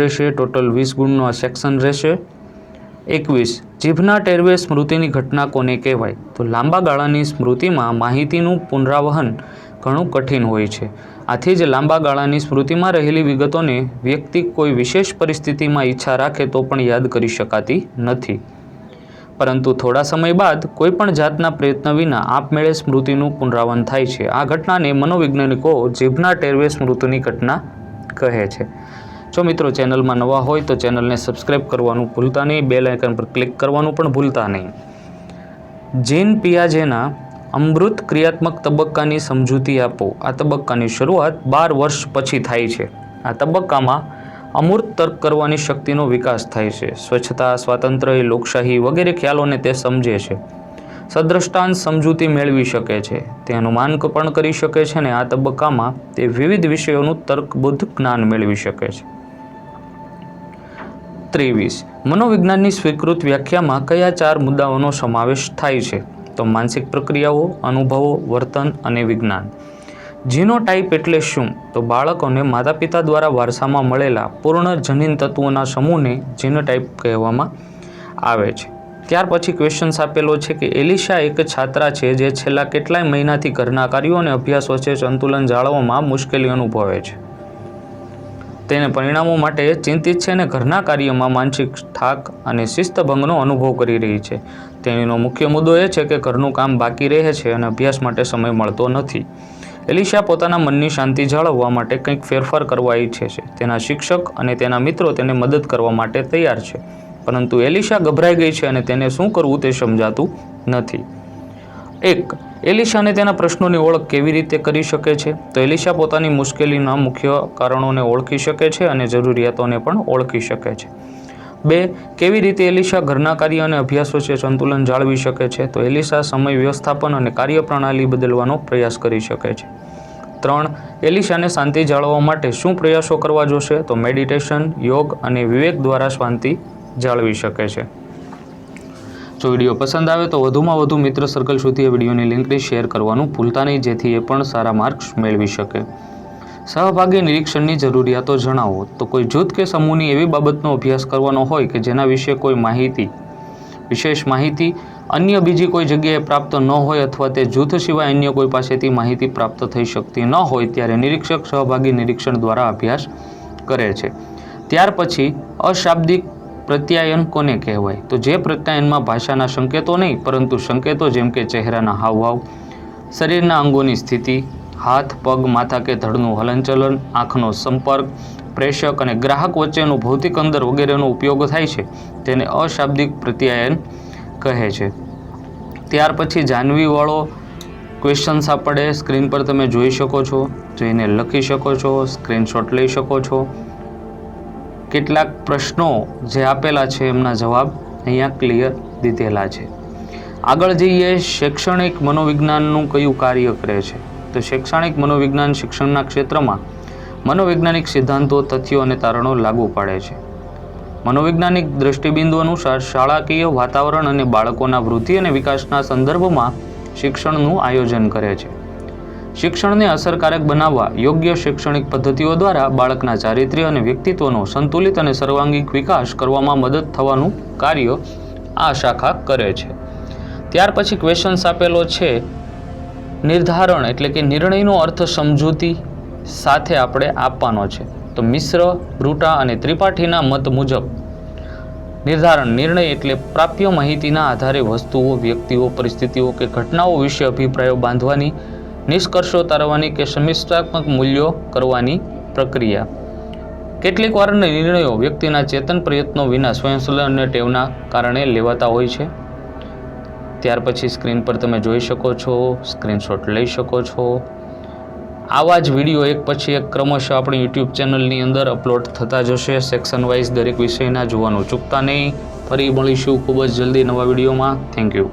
રહેશે। ટોટલ 20 ગુણનું આ સેક્શન રહેશે। 21 જીભના ટેરવે સ્મૃતિની ઘટના કોને કહેવાય? તો લાંબા ગાળાની સ્મૃતિમાં માહિતીનું પુનરાવહન ઘણું કઠિન હોય છે। આથી જ લાંબા ગાળાની સ્મૃતિમાં રહેલી વિગતોને વ્યક્તિ કોઈ વિશેષ પરિસ્થિતિમાં ઈચ્છા રાખે તો પણ યાદ કરી શકાતી નથી, પરંતુ થોડા સમય બાદ કોઈપણ જાતના પ્રયત્ન વિના આપમેળે સ્મૃતિનું પુનરાવર્તન થાય છે। આ ઘટનાને મનોવૈજ્ઞાનિકો જીભના ટેરવે સ્મૃતિની ઘટના કહે છે। જો મિત્રો ચેનલમાં નવા હોય તો ચેનલને સબસ્ક્રાઇબ કરવાનું ભૂલતા નહીં, બેલ આઇકન પર ક્લિક કરવાનું પણ ભૂલતા નહીં। જીન પિયાજેના અમૃત ક્રિયાત્મક તબક્કાની સમજૂતી આપો। આ તબક્કાની શરૂઆત 12 વર્ષ પછી થાય છે। આ તબક્કામાં અમૂર્ત તર્ક કરવાની શક્તિનો વિકાસ થાય છે। સ્વચ્છતા, સ્વાતંત્ર્ય, લોકશાહી વગેરે ખ્યાલોને તે સમજે છે। સદ્રષ્ટાંત સમજૂતી મેળવી શકે છે, તે અનુમાન પણ કરી શકે છે અને આ તબક્કામાં તે વિવિધ વિષયોનું તર્કબદ્ધ જ્ઞાન મેળવી શકે છે। 23 મનોવિજ્ઞાનની સ્વીકૃત વ્યાખ્યામાં કયા 4 મુદ્દાઓનો સમાવેશ થાય છે? તો માનસિક પ્રક્રિયાઓ, અનુભવો, વર્તન અને વિજ્ઞાન। જીનોટાઇપ એટલે શું? તો બાળકોને માતા પિતા દ્વારા વારસામાં મળેલા પૂર્ણ જનીન તત્વોના સમૂહને જીનોટાઇપ કહેવામાં આવે છે। ત્યાર પછી ક્વેશ્ચન્સ આપેલો છે કે એલિશા એક છાત્રા છે જે છેલ્લા કેટલાય મહિનાથી ઘરના કાર્યો અને અભ્યાસ વચ્ચે સંતુલન જાળવવામાં મુશ્કેલી અનુભવે છે। તેને પરિણામો માટે ચિંતિત છે અને ઘરના કાર્યમાં માનસિક થાક અને શિસ્તભંગનો અનુભવ કરી રહી છે। તેનો મુખ્ય મુદ્દો એ છે કે ઘરનું કામ બાકી રહે છે અને અભ્યાસ માટે સમય મળતો નથી। એલિશા પોતાના મનની શાંતિ જાળવવા માટે કંઈક ફેરફાર કરવા ઈચ્છે છે। તેના શિક્ષક અને તેના મિત્રો તેને મદદ કરવા માટે તૈયાર છે, પરંતુ એલિશા ગભરાઈ ગઈ છે અને તેને શું કરવું તે સમજાતું નથી। 1. એલિશાને તેના પ્રશ્નોની ઓળખ કેવી રીતે કરી શકે છે? તો એલિશા પોતાની મુશ્કેલીના મુખ્ય કારણોને ઓળખી શકે છે અને જરૂરિયાતોને પણ ઓળખી શકે છે। 2. કેવી રીતે એલિશા ઘરના કાર્ય અને અભ્યાસ વચ્ચે સંતુલન જાળવી શકે છે? તો એલિશા સમય વ્યવસ્થાપન અને કાર્યપ્રણાલી બદલવાનો પ્રયાસ કરી શકે છે। 3. એલિશાને શાંતિ જાળવવા માટે શું પ્રયાસો કરવા જોશે? તો મેડિટેશન, યોગ અને વિવેક દ્વારા શાંતિ જાળવી શકે છે। જો વિડીયો પસંદ આવે તો વધુમાં વધુ મિત્ર સર્કલ સુધી આ વિડીયોની લિંકને શેર કરવાનું ભૂલતા નહીં, જેથી એ પણ સારા માર્ક્સ મેળવી શકે। સહભાગી નિરીક્ષણની જરૂરિયાતો જણાવો। તો કોઈ જૂથ કે સમૂહની એવી બાબતનો અભ્યાસ કરવાનો હોય કે જેના વિશે કોઈ વિશેષ માહિતી અન્ય બીજી કોઈ જગ્યાએ પ્રાપ્ત ન હોય અથવા તે જૂથ સિવાય અન્ય કોઈ પાસેથી માહિતી પ્રાપ્ત થઈ શકતી ન હોય, ત્યારે નિરીક્ષક સહભાગી નિરીક્ષણ દ્વારા અભ્યાસ કરે છે। ત્યાર પછી અશાબ્દિક પ્રત્યાયન કોને કહેવાય? તો જે પ્રત્યાયનમાં ભાષાના સંકેતો નહીં પરંતુ સંકેતો જેમ કે ચહેરાના હાવભાવ, શરીરના અંગોની સ્થિતિ, હાથ, પગ, માથા કે ધડનું હલનચલન, આંખનો સંપર્ક, પ્રેષક અને ગ્રાહક વચ્ચેનું ભૌતિક અંતર વગેરેનો ઉપયોગ થાય છે, તેને અશાબ્દિક પ્રત્યાયન કહે છે। ત્યાર પછી જાનવીવાળો ક્વેશ્ચન્સ આપણે સ્ક્રીન પર તમે જોઈ શકો છો, જોઈને લખી શકો છો, સ્ક્રીનશોટ લઈ શકો છો। કેટલાક પ્રશ્નો જે આપેલા છે એમના જવાબ અહીંયા ક્લિયર દીધેલા છે। આગળ જઈએ, શૈક્ષણિક મનોવિજ્ઞાનનું કયું કાર્ય કરે છે? તો શૈક્ષણિક મનોવિજ્ઞાન શિક્ષણના ક્ષેત્રમાં મનોવૈજ્ઞાનિક સિદ્ધાંતો, તથ્યો અને તારણો લાગુ પાડે છે। મનોવૈજ્ઞાનિક દૃષ્ટિબિંદુ અનુસાર શાળાકીય વાતાવરણ અને બાળકોના વૃદ્ધિ અને વિકાસના સંદર્ભમાં શિક્ષણનું આયોજન કરે છે। શિક્ષણને અસરકારક બનાવવા યોગ્ય શૈક્ષણિક પદ્ધતિઓ દ્વારા બાળકના ચારિત્ર્ય અને વ્યક્તિત્વનો સંતુલિત અને સર્વાંગીણ વિકાસ કરવામાં મદદ થવાનું કાર્ય આ શાખા કરે છે। ત્યાર પછી ક્વેશ્ચન્સ આપેલો છે, નિર્ધારણ એટલે કે નિર્ણયનો અર્થ સમજૂતી સાથે આપણે આપવાનો છે। તો મિશ્ર, બ્રુટા અને ત્રિપાઠીના મત મુજબ નિર્ધારણ નિર્ણય એટલે પ્રાપ્ય માહિતીના આધારે વસ્તુઓ, વ્યક્તિઓ, પરિસ્થિતિઓ કે ઘટનાઓ વિશે અભિપ્રાયો બાંધવાની, નિષ્કર્ષો તારવવાની કે સમીક્ષાત્મક મૂલ્યો કરવાની પ્રક્રિયા। કેટલીક વાર નિર્ણયો વ્યક્તિના ચેતન પ્રયત્નો વિના સ્વયંસંચાલિત અને ટેવના કારણે લેવાતા હોય છે। ત્યાર પછી સ્ક્રીન પર તમે જોઈ શકો છો, સ્ક્રીનશોટ લઈ શકો છો। આવા જ વિડીયો એક પછી એક ક્રમશઃ આપણી યુટ્યુબ ચેનલની અંદર અપલોડ થતા જશે। સેક્શન વાઇઝ દરેક વિષયના જોવાનું ચૂકતા નહીં। ફરી મળીશું ખૂબ જ જલ્દી નવા વિડીયોમાં। Thank you.